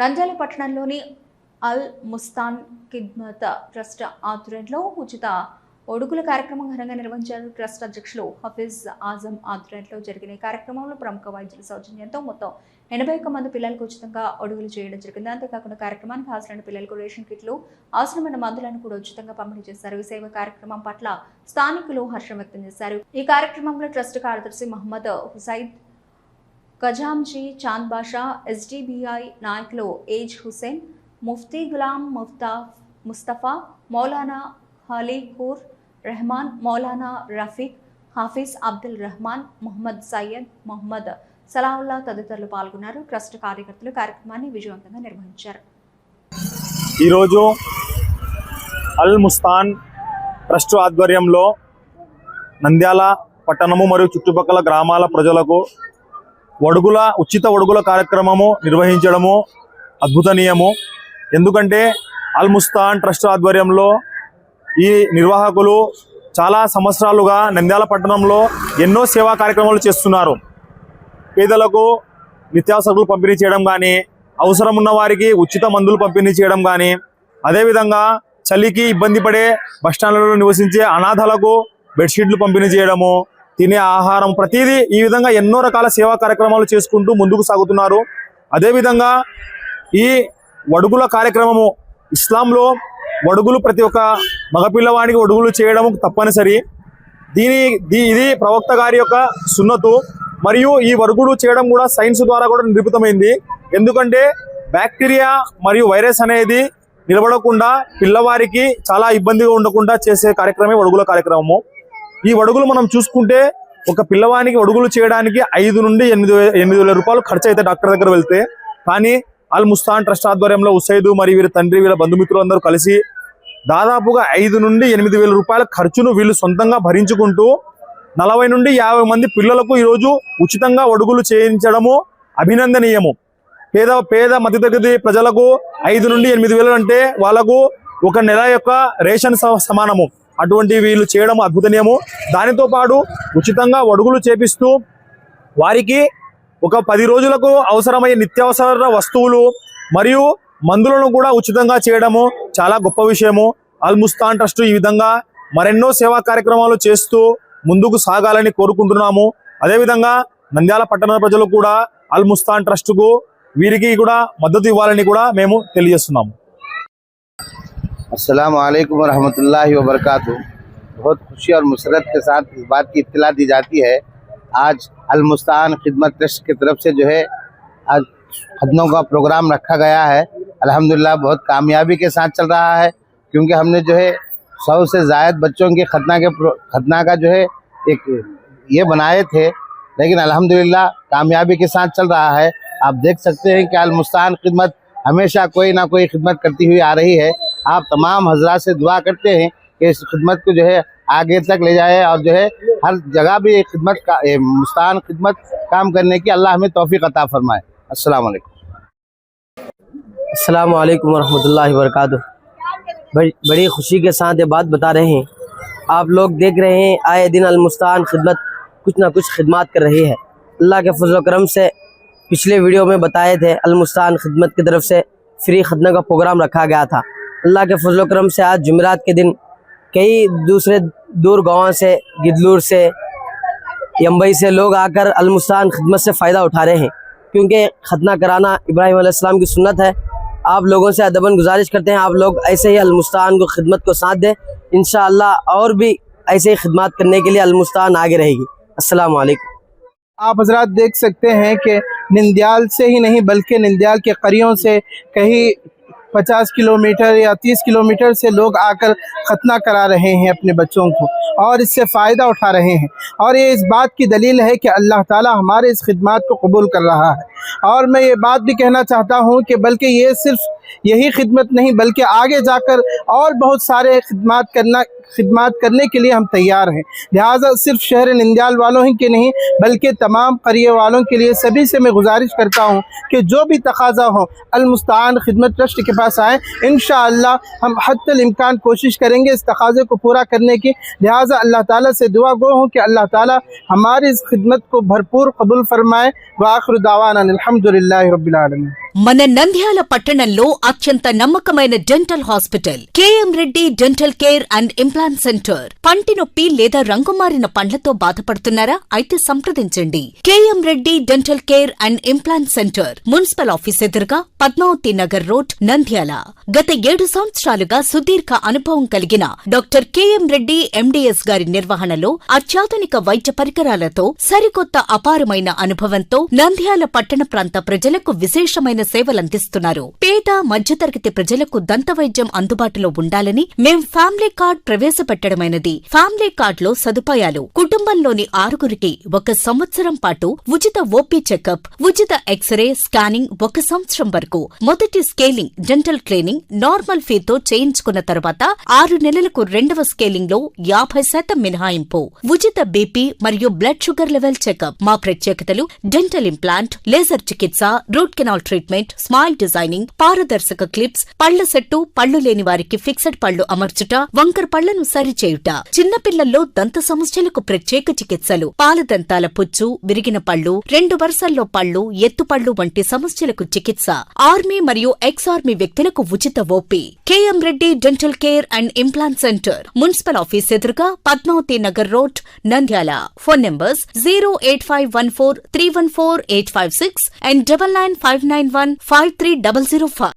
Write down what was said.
నంద్యాల పట్టణంలోని అల్ ముస్తాన్ ఖిద్మత్ ట్రస్ట్ ఆధ్వర్యంలో ఉచిత ఒడుగుల కార్యక్రమం ఘనంగా నిర్వహించారు. ట్రస్ట్ అధ్యక్షులు హఫీజ్ ఆజం ఆధ్వర్యంలో జరిగిన ఈ కార్యక్రమంలో ప్రముఖ వైద్యుల సౌజన్యంతో మొత్తం 81 మంది పిల్లలకు ఉచితంగా ఒడుగులు చేయడం జరిగింది. అంతేకాకుండా కార్యక్రమానికి హాజరైన పిల్లలకు రేషన్ కిట్లు, అవసరమైన మందులను కూడా ఉచితంగా పంపిణీ చేశారు. ఈ సేవ కార్యక్రమం పట్ల స్థానికులు హర్షం వ్యక్తం చేశారు. ఈ కార్యక్రమంలో ట్రస్ట్ కార్యదర్శి మహమ్మద్ హుసైద్, గజాంజీ, చాంద్ బాషా, ఎస్డిబిఐ నాయకులు ఏజ్ హుసేన్, ముఫ్తీ గులాం ముస్తఫా, మౌలానా ఖలీకూర్ రెహమాన్, మౌలానా రఫీక్, హాఫీజ్ అబ్దుల్ రెహమాన్, మొహమ్మద్ సయ్యద్, మొహమ్మద్ సలావుల్లా తదితరులు పాల్గొన్నారు. ట్రస్ట్ కార్యకర్తలు కార్యక్రమాన్ని విజయవంతంగా నిర్వహించారు. ఈరోజు అల్ ముస్తాన్ ట్రస్ట్ ఆధ్వర్యంలో నంద్యాల పట్టణము మరియు చుట్టుపక్కల గ్రామాల ప్రజలకు ఉచిత ఒడుగుల కార్యక్రమము నిర్వహించడము అద్భుతనీయము. ఎందుకంటే అల్ ముస్తాన్ ట్రస్ట్ ఆధ్వర్యంలో ఈ నిర్వాహకులు చాలా సంవత్సరాలుగా నంద్యాల పట్టణంలో ఎన్నో సేవా కార్యక్రమాలు చేస్తున్నారు. పేదలకు నిత్యావసరాలు పంపిణీ చేయడం కానీ, అవసరం ఉన్న వారికి ఉచిత మందులు పంపిణీ చేయడం కానీ, అదేవిధంగా చలికి ఇబ్బంది పడే బస్టాండ్లలో నివసించే అనాథలకు బెడ్షీట్లు పంపిణీ చేయడము, తినే ఆహారం, ప్రతిదీ ఈ విధంగా ఎన్నో రకాల సేవా కార్యక్రమాలు చేసుకుంటూ ముందుకు సాగుతున్నారు. అదేవిధంగా ఈ ఒడుగుల కార్యక్రమము ఇస్లాంలో ఒడుగులు ప్రతి ఒక్క మగపిల్లవాడికి ఒడుగులు చేయడం తప్పనిసరి. ఇది ప్రవక్త గారి యొక్క సున్నతు. మరియు ఈ ఒడుగులు చేయడం కూడా సైన్స్ ద్వారా కూడా నిరూపితమైంది. ఎందుకంటే బ్యాక్టీరియా మరియు వైరస్ అనేది నిలబడకుండా పిల్లవారికి చాలా ఇబ్బందిగా ఉండకుండా చేసే కార్యక్రమే ఒడుగుల కార్యక్రమము. ఈ ఒడుగులు మనం చూసుకుంటే ఒక పిల్లవానికి ఒడుగులు చేయడానికి 5 నుండి 8,000 రూపాయలు ఖర్చు అయితే డాక్టర్ దగ్గర వెళ్తే, కానీ అల్ ముస్తాన్ ట్రస్ట్ ఆధ్వర్యంలో ఉసైదు మరియు వీరి తండ్రి, వీళ్ళ బంధుమిత్రులందరూ కలిసి దాదాపుగా 5 నుండి 8,000 రూపాయల ఖర్చును వీళ్ళు సొంతంగా భరించుకుంటూ 40 నుండి 50 మంది పిల్లలకు ఈరోజు ఉచితంగా ఒడుగులు చేయించడము అభినందనీయము. పేద మధ్యతరగతి ప్రజలకు 5 నుండి 8,000 అంటే వాళ్ళకు ఒక నెల యొక్క రేషన్ సమానము. అటువంటి వీళ్ళు చేయడం అద్భుతనీయము. దానితో పాటు ఉచితంగా ఒడుగులు చేపిస్తూ వారికి ఒక 10 రోజులకు అవసరమయ్యే నిత్యావసర వస్తువులు మరియు మందులను కూడా ఉచితంగా చేయడము చాలా గొప్ప విషయము. అల్ ముస్తాన్ ట్రస్ట్ ఈ విధంగా మరెన్నో సేవా కార్యక్రమాలు చేస్తూ ముందుకు సాగాలని కోరుకుంటున్నాము. అదేవిధంగా నంద్యాల పట్టణ ప్రజలు కూడా అల్ ముస్తాన్ ట్రస్ట్కు వీరికి కూడా మద్దతు ఇవ్వాలని కూడా మేము తెలియజేస్తున్నాము. अस्सलाम वालेकुम रहमतुल्लाहि व बरकातहू। बहुत खुशी और मुसरत के साथ इस बात की इत्तला दी जाती है, आज अल मुस्तान खिदमत ट्रस्ट की तरफ से जो है आज खतनों का प्रोग्राम रखा गया है। अल्हम्दुलिल्लाह बहुत कामयाबी के साथ चल रहा है, क्योंकि हमने जो है 100 से ज़ायद बच्चों के खतना का जो है एक ये बनाए थे, लेकिन अल्हम्दुलिल्लाह कामयाबी के साथ चल रहा है। आप देख सकते हैं कि अल मुस्तान खिदमत हमेशा कोई ना कोई खिदमत करती हुई आ रही है। आप तमाम हजरात से दुआ करते हैं कि इस खिदमत को जो है आगे तक ले जाए और जो है हर जगह भी खिदमत का मुस्तान खिदमत काम करने की अल्लाह हमें तौफीक अता फरमाए। अस्सलाम वालेकुम। अस्सलाम वालेकुम रहमतुल्लाहि व बरकातहू। बड़ी खुशी के साथ ये बात बता रहे हैं। आप लोग देख रहे हैं आए दिन अल मुस्तान खिदमत कुछ ना कुछ खिदमत कर रही है। अल्लाह के फजल करम से पिछले वीडियो में बताए थे अल मुस्तान खिदमत की तरफ से फ्री खतना का प्रोग्राम रखा गया था। अल्लाह के फजल करम से आज जुमेरात के दिन कई दूसरे दूर गाँव से, गिदलूर से, यम्बई से लोग आकर अल मुस्तान खिदमत से फ़ायदा उठा रहे हैं, क्योंकि खतना कराना इब्राहिम अलैहिस्सलाम की सुन्नत है। आप लोगों से अदबन गुजारिश करते हैं आप लोग ऐसे ही अल मुस्तान को खिदमत को साथ दें। इंशाअल्लाह और भी ऐसे ही खिदमत करने के लिए अल मुस्तान आगे रहेगी। अस्सलाम वालेकुम। आप हजरात देख सकते हैं कि नंद्याल से ही नहीं बल्कि नंद्याल के करियों से कहीं 50 किलोमीटर या 30 किलोमीटर से लोग आकर खतना करा रहे हैं अपने बच्चों को और इससे फ़ायदा उठा रहे हैं। और ये इस बात की दलील है कि अल्लाह ताला हमारे इस खिदमत को कबूल कर रहा है। और मैं ये बात भी कहना चाहता हूँ कि बल्कि ये सिर्फ यही खिदमत नहीं बल्कि आगे जाकर और बहुत सारे खिदमत करने के लिए हम तैयार हैं। लिहाजा सिर्फ शहर नंद्याल वालों ही के नहीं बल्कि तमाम करिए वालों के लिए सभी से मैं गुजारिश करता हूँ कि जो भी तकाजा हो अल मुस्तान खिदमत ट्रस्ट के पास आएँ। इंशाअल्लाह हम हद्दुल इम्कान कोशिश करेंगे इस तकाजे को पूरा करने की। लिहाजा अल्लाह ताला से दुआ गो हूँ कि अल्लाह ताला हमारी इस खिदमत को भरपूर कबूल फरमाए। व आखिर दावाना अल्हम्दुलिल्लाहि रब्बिल आलमीन। మన నంద్యాల పట్టణంలో అత్యంత నమ్మకమైన dental hospital KM Reddy dental care and implant centre. పంటి నొప్పి లేదా రంగుమారిన పండ్లతో బాధపడుతున్నారా? అయితే సంప్రదించండి. KM Reddy dental care and implant centre, municipal office ఎదురుగా, పద్మావతి నగర్ రోడ్, నంద్యాల. గత 7 సంవత్సరాలుగా సుదీర్ఘ అనుభవం కలిగిన డాక్టర్ కేఎం రెడ్డి ఎండిఎస్ గారి నిర్వహణలో అత్యాధునిక వైద్య పరికరాలతో సరికొత్త అపారమైన అనుభవంతో నంద్యాల పట్టణ ప్రాంత ప్రజలకు విశేషమైన సేవలందిస్తున్నారు. పేద మధ్యతరగతి ప్రజలకు దంతవైద్యం అందుబాటులో ఉండాలని మేం ఫ్యామిలీ కార్డ్ ప్రవేశపెట్టడమైనది. ఫ్యామిలీ కార్డ్ లో సదుపాయాలు: కుటుంబంలోని 6గురికి 1 సంవత్సరం పాటు ఉచిత ఓపీ చెకప్, ఉచిత ఎక్స్రే స్కానింగ్ 1 సంవత్సరం వరకు, మొదటి స్కేలింగ్ డెంటల్ క్లీనింగ్ నార్మల్ ఫీతో చేయించుకున్న తర్వాత 6 నెలలకు 2వ స్కేలింగ్ లో 50% మినహాయింపు, ఉచిత బీపీ మరియు బ్లడ్ షుగర్ లెవెల్ చెకప్. మా ప్రత్యేకతలు: డెంటల్ ఇంప్లాంట్, లేజర్ చికిత్స, root canal treatment, smile designing, పారదర్శక క్లిప్స్, పళ్ల సెట్టు, పళ్లు లేని వారికి ఫిక్సెడ్ పళ్లు అమర్చుట, వంకర పళ్లను సరిచేయుట, చిన్నపిల్లల్లో దంత సమస్యలకు ప్రత్యేక చికిత్సలు, పాలదంతాల పుచ్చు, విరిగిన పళ్లు, 2 వరుసల్లో పళ్లు, ఎత్తుపళ్లు వంటి సమస్యలకు చికిత్స, ఆర్మీ మరియు ఎక్స్ ఆర్మీ వ్యక్తులకు ఉచిత OP. KM Reddy dental care and implant centre, municipal office ఎదురుగా, Padmavati Nagar road, Nandyal. Phone numbers 08514314856 and 9959153005.